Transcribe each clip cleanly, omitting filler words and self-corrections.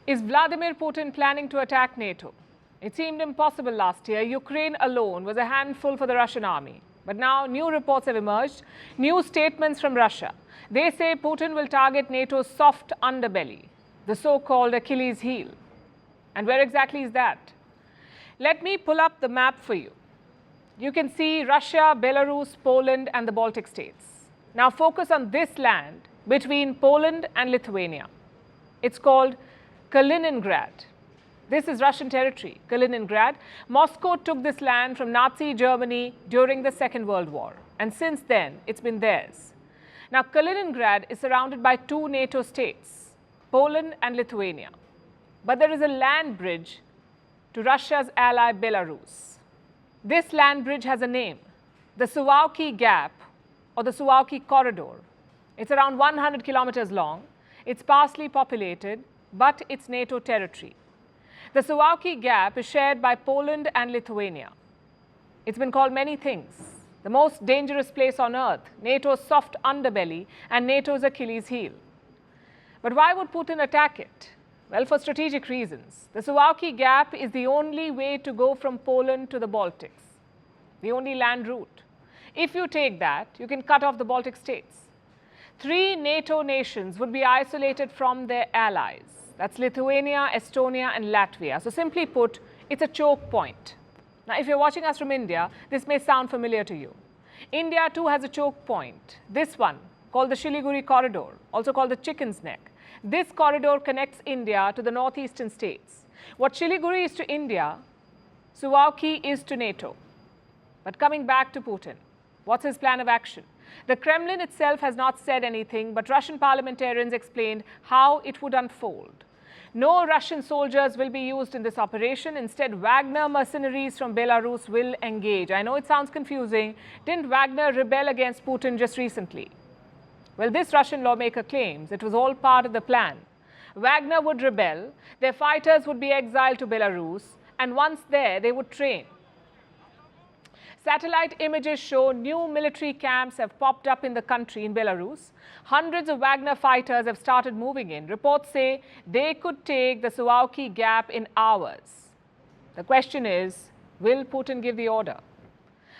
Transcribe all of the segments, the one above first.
Is Vladimir Putin planning to attack NATO? It seemed impossible last year. Ukraine alone was a handful for the Russian army. But now new reports have emerged, new statements from Russia. They say Putin will target NATO's soft underbelly, the so-called Achilles heel. And where exactly is that? Let me pull up the map for you. You can see Russia, Belarus, Poland and the Baltic states. Now focus on this land between Poland and Lithuania. It's called Kaliningrad. This is Russian territory, Kaliningrad. Moscow took this land from Nazi Germany during the Second World War. And since then, it's been theirs. Now, Kaliningrad is surrounded by two NATO states, Poland and Lithuania. But there is a land bridge to Russia's ally, Belarus. This land bridge has a name, the Suwalki Gap or the Suwalki Corridor. It's around 100 kilometers long. It's sparsely populated, but it's NATO territory. The Suwalki Gap is shared by Poland and Lithuania. It's been called many things. The most dangerous place on earth, NATO's soft underbelly and NATO's Achilles heel. But why would Putin attack it? Well, for strategic reasons. The Suwalki Gap is the only way to go from Poland to the Baltics, the only land route. If you take that, you can cut off the Baltic states. 3 NATO nations would be isolated from their allies. That's Lithuania, Estonia and Latvia. So simply put, it's a choke point. Now, if you're watching us from India, this may sound familiar to you. India too has a choke point. This one, called the Siliguri Corridor, also called the Chicken's Neck. This corridor connects India to the northeastern states. What Siliguri is to India, Suwalki is to NATO. But coming back to Putin, what's his plan of action? The Kremlin itself has not said anything, but Russian parliamentarians explained how it would unfold. No Russian soldiers will be used in this operation. Instead, Wagner mercenaries from Belarus will engage. I know it sounds confusing. Didn't Wagner rebel against Putin just recently? Well, this Russian lawmaker claims it was all part of the plan. Wagner would rebel, their fighters would be exiled to Belarus, and once there, they would train. Satellite images show new military camps have popped up in the country in Belarus. Hundreds of Wagner fighters have started moving in. Reports say they could take the Suwalki Gap in hours. The question is, will Putin give the order?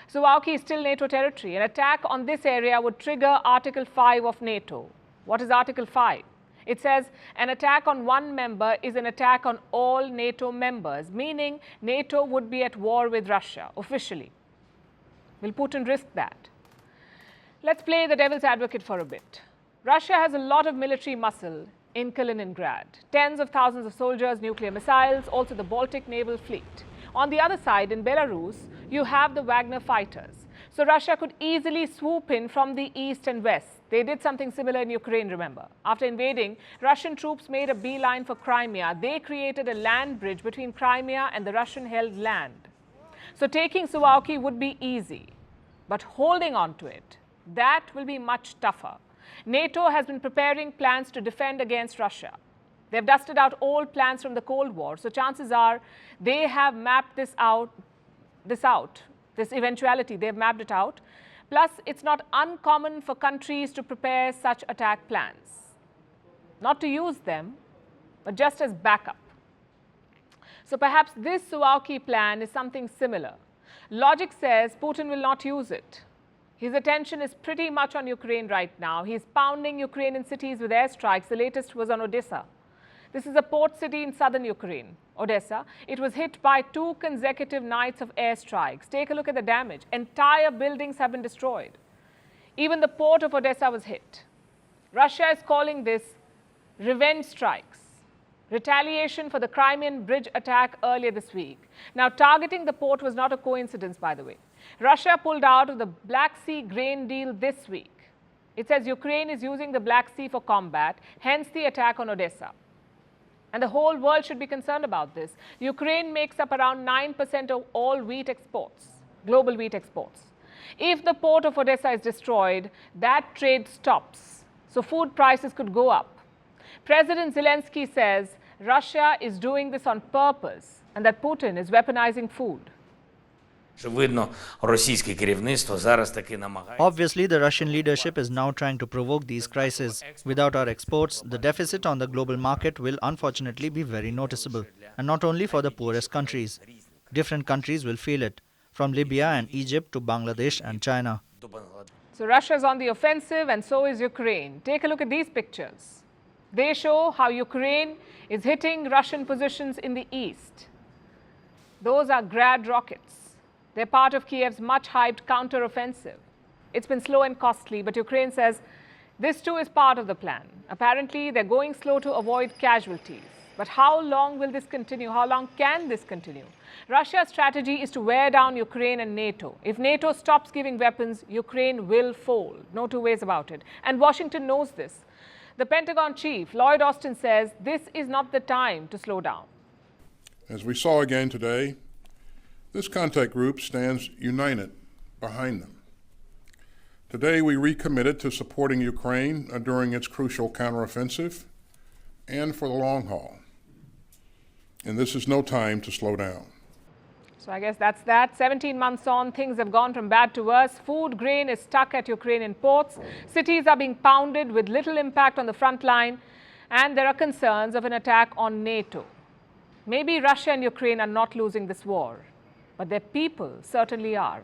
Suwalki is still NATO territory. An attack on this area would trigger Article 5 of NATO. What is Article 5? It says an attack on one member is an attack on all NATO members, meaning NATO would be at war with Russia officially. Will Putin risk that? Let's play the devil's advocate for a bit. Russia has a lot of military muscle in Kaliningrad. Tens of thousands of soldiers, nuclear missiles, also the Baltic naval fleet. On the other side, in Belarus, you have the Wagner fighters. So Russia could easily swoop in from the east and west. They did something similar in Ukraine, remember. After invading, Russian troops made a beeline for Crimea. They created a land bridge between Crimea and the Russian-held land. So taking Suwalki would be easy, but holding on to it, that will be much tougher. NATO has been preparing plans to defend against Russia. They've dusted out old plans from the Cold War, so chances are they have mapped this eventuality, they've mapped it out. Plus, it's not uncommon for countries to prepare such attack plans. Not to use them, but just as backup. So perhaps this Suwalki plan is something similar. Logic says Putin will not use it. His attention is pretty much on Ukraine right now. He's pounding Ukrainian cities with airstrikes. The latest was on Odessa. This is a port city in southern Ukraine, Odessa. It was hit by 2 consecutive nights of airstrikes. Take a look at the damage. Entire buildings have been destroyed. Even the port of Odessa was hit. Russia is calling this revenge strikes. Retaliation for the Crimean bridge attack earlier this week. Now, targeting the port was not a coincidence, by the way. Russia pulled out of the Black Sea grain deal this week. It says Ukraine is using the Black Sea for combat, hence the attack on Odessa. And the whole world should be concerned about this. Ukraine makes up around 9% of all wheat exports, global wheat exports. If the port of Odessa is destroyed, that trade stops. So food prices could go up. President Zelensky says Russia is doing this on purpose and that Putin is weaponizing food. Що видно, російське керівництво зараз таки намагається. Obviously, the Russian leadership is now trying to provoke these crises. Without our exports, the deficit on the global market will unfortunately be very noticeable. And not only for the poorest countries. Different countries will feel it, from Libya and Egypt to Bangladesh and China. So Russia is on the offensive and so is Ukraine. Take a look at these pictures. They show how Ukraine is hitting Russian positions in the east. Those are Grad rockets. They're part of Kiev's much-hyped counter-offensive. It's been slow and costly, but Ukraine says this too is part of the plan. Apparently, they're going slow to avoid casualties. But how long will this continue? How long can this continue? Russia's strategy is to wear down Ukraine and NATO. If NATO stops giving weapons, Ukraine will fold. No two ways about it. And Washington knows this. The Pentagon chief, Lloyd Austin, says this is not the time to slow down. As we saw again today, this contact group stands united behind them. Today, we recommitted to supporting Ukraine during its crucial counteroffensive and for the long haul. And this is no time to slow down. So I guess that's that. 17 months on, things have gone from bad to worse. Food grain is stuck at Ukrainian ports. Cities are being pounded with little impact on the front line. And there are concerns of an attack on NATO. Maybe Russia and Ukraine are not losing this war, but their people certainly are.